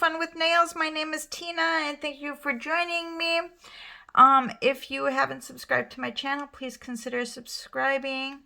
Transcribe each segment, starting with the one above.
Fun with Nails. My name is Tina and thank you for joining me. If you haven't subscribed to my channel, please consider subscribing.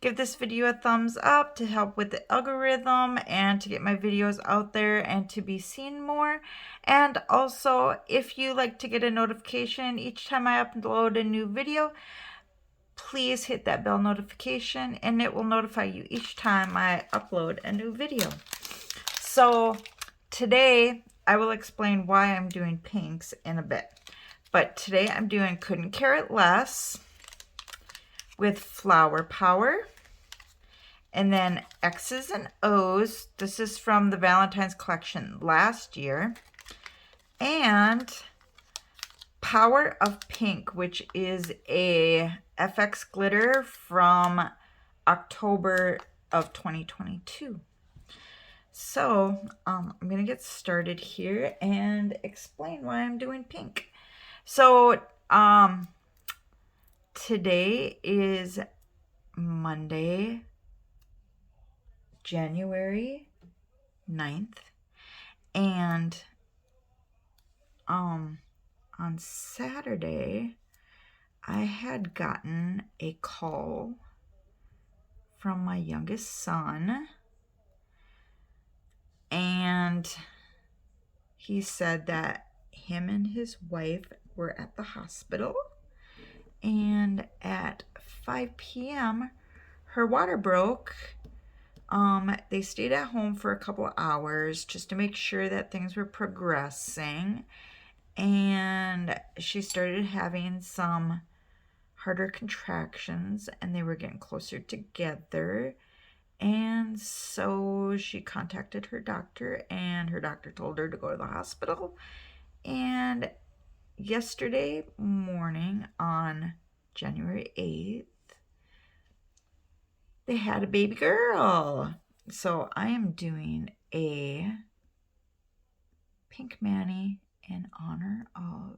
Give this video a thumbs up to help with the algorithm and to get my videos out there and to be seen more. And also, if you like to get a notification each time I upload a new video, please hit that bell notification and it will notify you each time I upload a new video. So today I will explain why I'm doing pinks in a bit. But today I'm doing Couldn't Caret Less with Flower Power. And then X's and O's. This is from the Valentine's collection last year. And Power of Pink, which is a FX glitter from October of 2022. So I'm going to get started here and explain why I'm doing pink. So today is Monday, January 9th, and on Saturday I had gotten a call from my youngest son, and he said that him and his wife were at the hospital, and at 5 p.m. her water broke. They stayed at home for a couple of hours just to make sure that things were progressing, and she started having some harder contractions and they were getting closer together. And so she contacted her doctor, and her doctor told her to go to the hospital. And yesterday morning, on January 8th, they had a baby girl. So I am doing a pink mani in honor of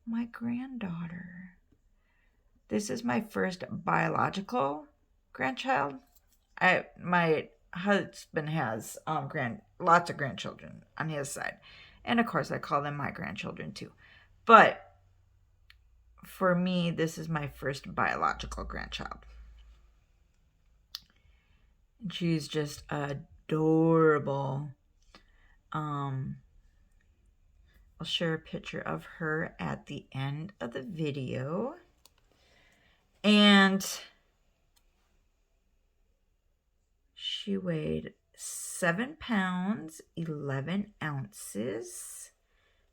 my granddaughter. This is my first biological grandchild. My husband has lots of grandchildren on his side, and of course I call them my grandchildren too. But for me, this is my first biological grandchild. She's just adorable. I'll share a picture of her at the end of the video. And she weighed 7 pounds, 11 ounces.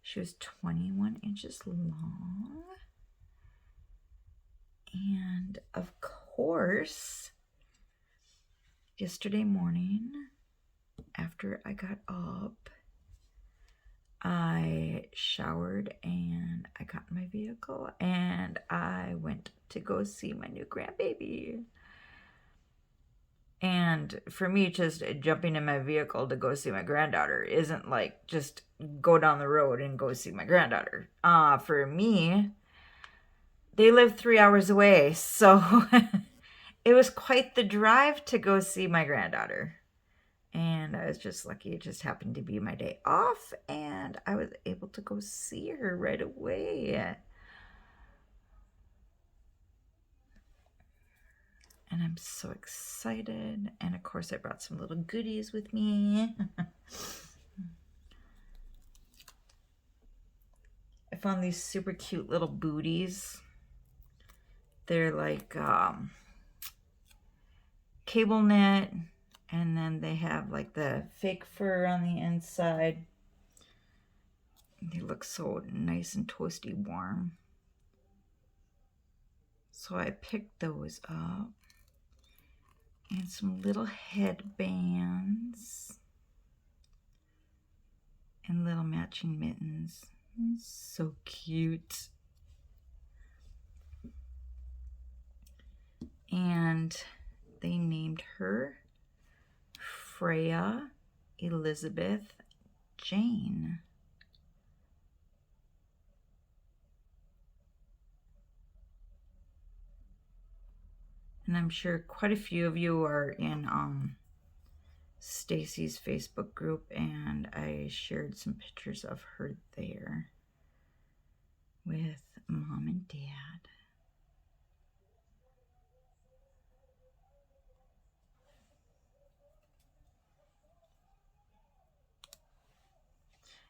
She was 21 inches long. And of course, yesterday morning, after I got up, I showered and I got in my vehicle and I went to go see my new grandbaby. And for me, just jumping in my vehicle to go see my granddaughter isn't like just go down the road and go see my granddaughter. For me, they live 3 hours away, so it was quite the drive to go see my granddaughter. And I was just lucky. It just happened to be my day off, and I was able to go see her right away. And I'm so excited. And of course, I brought some little goodies with me. I found these super cute little booties. They're like cable knit. And then they have like the fake fur on the inside. They look so nice and toasty warm. So I picked those up. And some little headbands. And little matching mittens. So cute. And they named her Freya Elizabeth Jane. And I'm sure quite a few of you are in Stacy's Facebook group, and I shared some pictures of her there with Mom and Dad.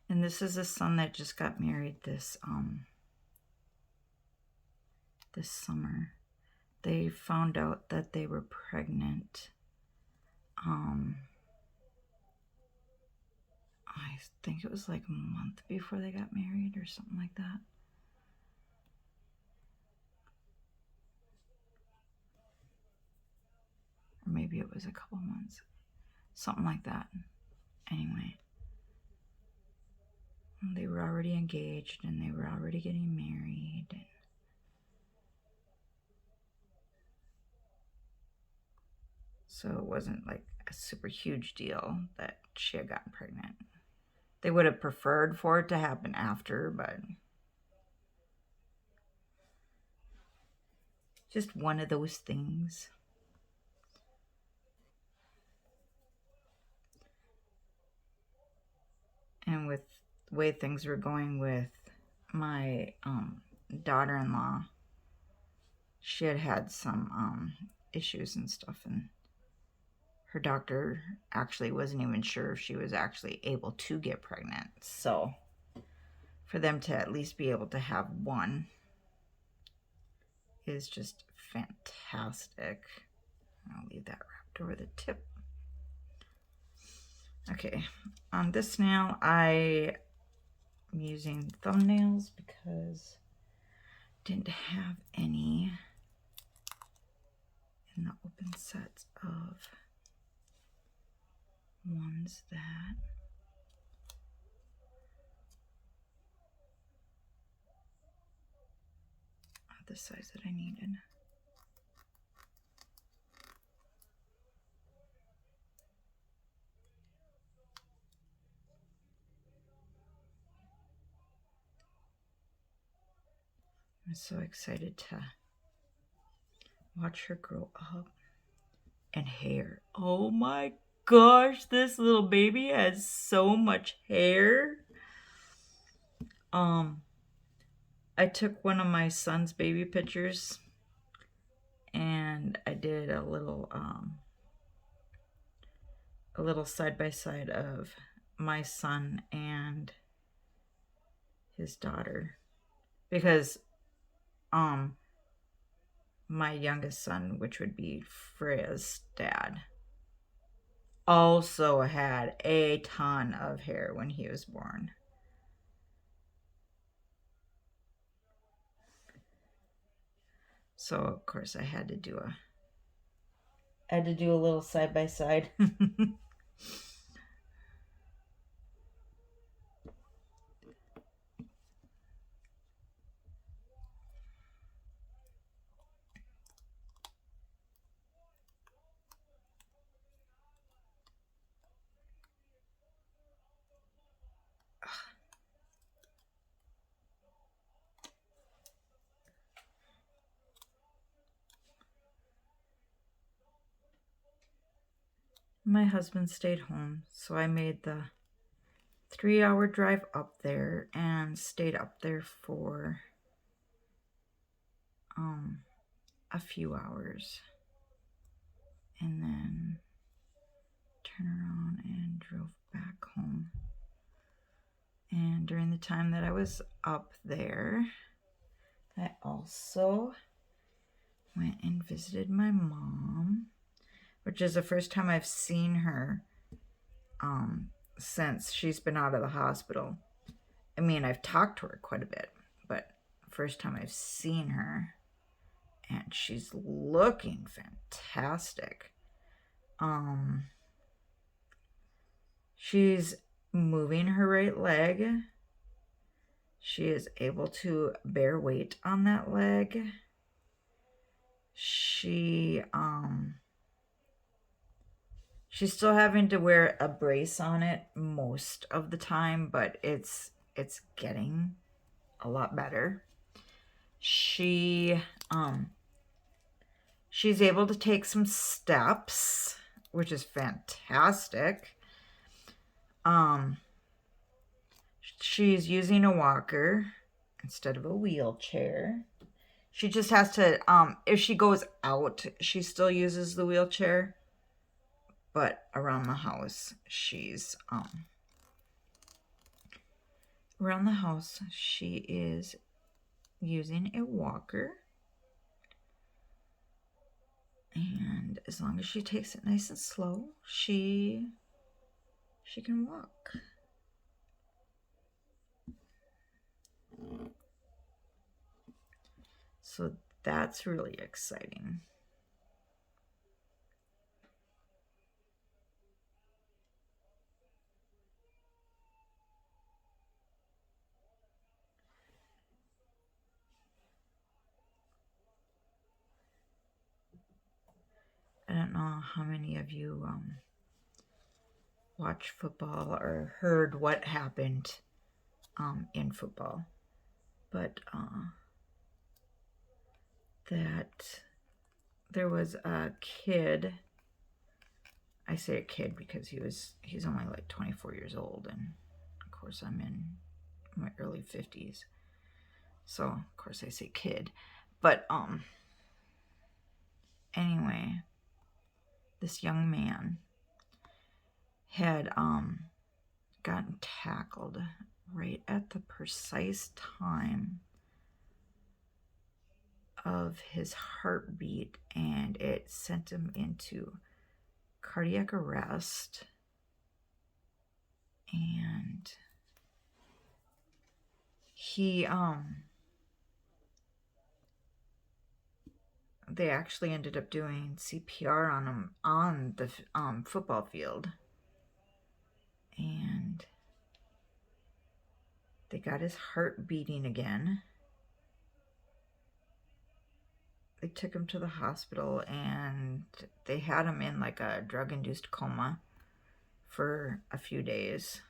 And this is a son that just got married this summer. They found out that they were pregnant. I think it was like a month before they got married or something like that. Or maybe it was a couple months. Something like that. Anyway. They were already engaged and they were already getting married. So it wasn't like a super huge deal that she had gotten pregnant. They would have preferred for it to happen after, but just one of those things. And with the way things were going with my daughter-in-law, she had some issues and stuff, and her doctor actually wasn't even sure if she was actually able to get pregnant. So for them to at least be able to have one is just fantastic. I'll leave that wrapped over the tip. Okay, on this nail, I am using thumbnails because I didn't have any in the open sets of ones that are the size that I needed. I'm so excited to watch her grow up. And hair. Oh my gosh, this little baby has so much hair. I took one of my son's baby pictures and I did a little side by side of my son and his daughter, because my youngest son, which would be Freya's dad, also had a ton of hair when he was born. So of course I had to do a little side by side. My husband stayed home, so I made the 3-hour drive up there and stayed up there for a few hours, and then turned around and drove back home. And during the time that I was up there, I also went and visited my mom, which is the first time I've seen her since she's been out of the hospital. I mean, I've talked to her quite a bit, but first time I've seen her, and she's looking fantastic. She's moving her right leg. She is able to bear weight on that leg. She's still having to wear a brace on it most of the time, but it's getting a lot better. She's able to take some steps. which is fantastic. She's using a walker instead of a wheelchair. She just has to, if she goes out, she still uses the wheelchair. But around the house, she is using a walker. And as long as she takes it nice and slow, she can walk. So that's really exciting. I don't know how many of you watch football or heard what happened in football, but that there was a kid. I say a kid because he's only like 24 years old, and of course I'm in my early 50s, so of course I say kid. But anyway, this young man had gotten tackled right at the precise time of his heartbeat, and it sent him into cardiac arrest. And he they actually ended up doing CPR on him on the football field, and they got his heart beating again. They took him to the hospital, and they had him in like a drug-induced coma for a few days,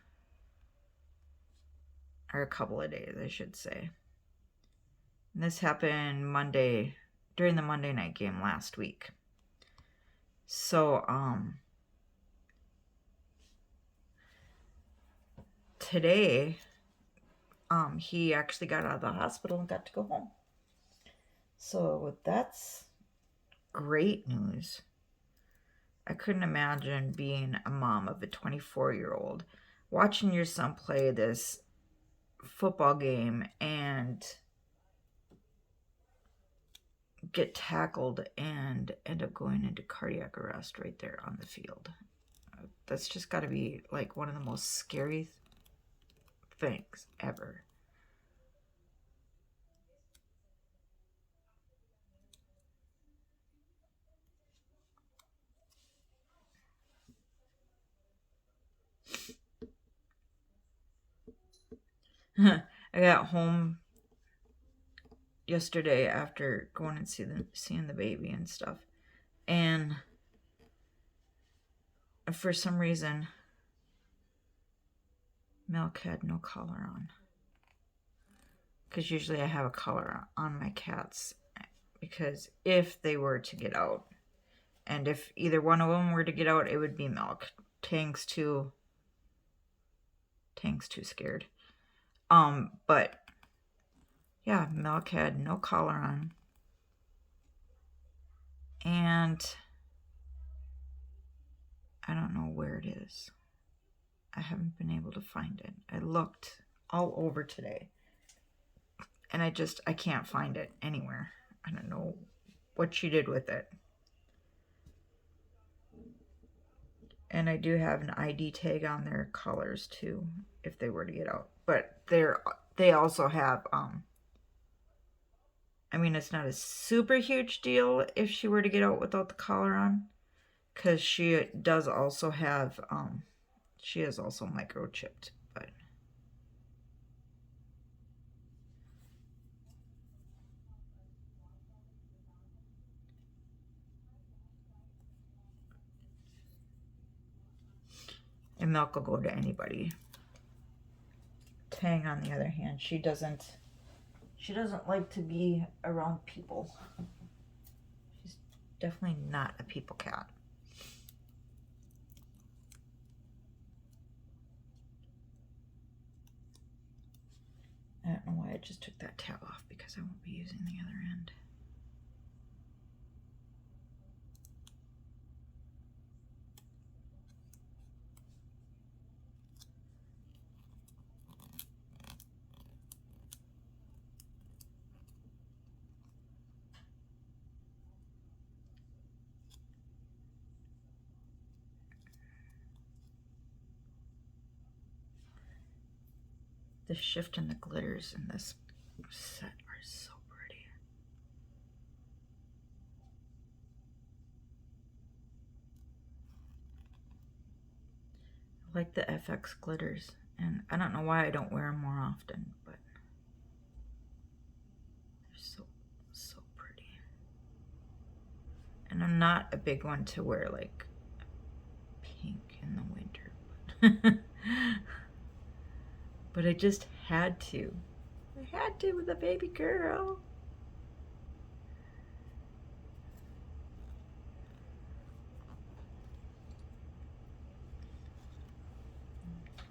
or a couple of days, I should say. And this happened Monday, during the Monday night game last week. So, today, he actually got out of the hospital and got to go home. So that's great news. I couldn't imagine being a mom of a 24-year-old, watching your son play this football game and get tackled and end up going into cardiac arrest right there on the field. That's just got to be like one of the most scary things ever. I got home yesterday after going and seeing the baby and stuff, and for some reason Milk had no collar on, because usually I have a collar on my cats, because if they were to get out, and if either one of them were to get out, it would be Milk. Tang's too scared. But yeah, Milk had no collar on, and I don't know where it is. I haven't been able to find it. I looked all over today, and I can't find it anywhere. I don't know what she did with it. And I do have an ID tag on their collars too, if they were to get out. But they also have, I mean, it's not a super huge deal if she were to get out without the collar on, because she does also have, she is also microchipped, but and Milk will go to anybody. Tang, on the other hand, she doesn't like to be around people. She's definitely not a people cat. I don't know why I just took that tab off, because I won't be using the other end. The shift in the glitters in this set are so pretty. I like the FX glitters, and I don't know why I don't wear them more often, but they're so pretty. And I'm not a big one to wear like pink in the winter, but I just had to. I had to with a baby girl.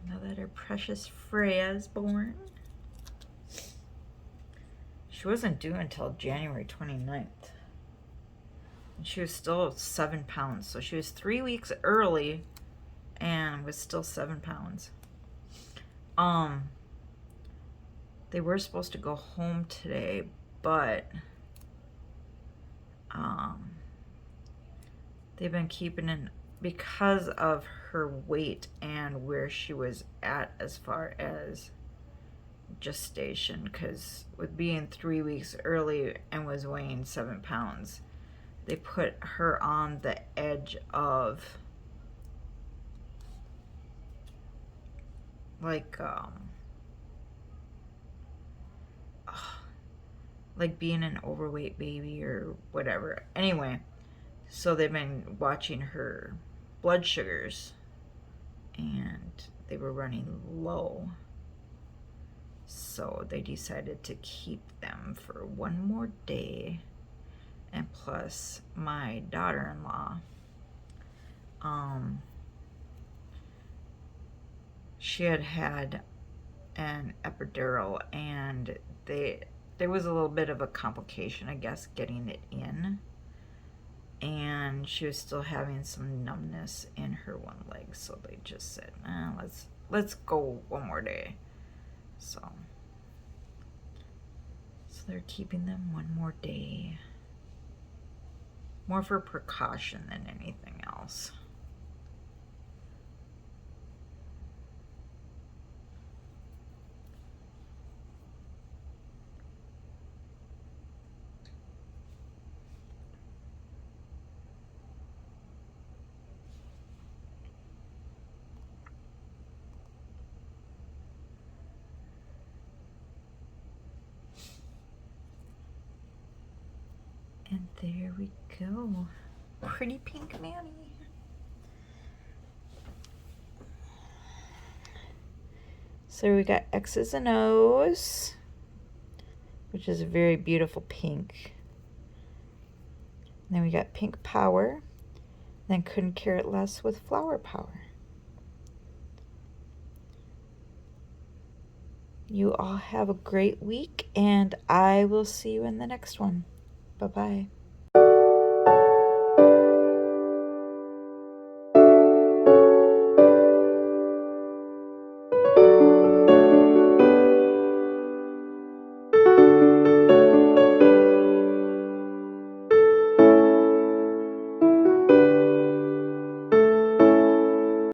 Now that our precious Freya's born. She wasn't due until January 29th. And she was still 7 pounds. So she was 3 weeks early and was still 7 pounds. They were supposed to go home today, but they've been keeping in, because of her weight and where she was at as far as gestation, because with being 3 weeks early and was weighing 7 pounds, they put her on the edge of like being an overweight baby or whatever. Anyway, so they've been watching her blood sugars, and they were running low. So they decided to keep them for 1 more day. And plus, my daughter-in-law, she had an epidural, and there was a little bit of a complication, I guess, getting it in. And she was still having some numbness in her one leg, so they just said, let's go 1 more day. So they're keeping them 1 more day. More for precaution than anything else. And there we go. Pretty pink Manny. So we got X's and O's, which is a very beautiful pink. And then we got Pink Power. Then Couldn't Care It Less with Flower Power. You all have a great week, and I will see you in the next one. Bye-bye.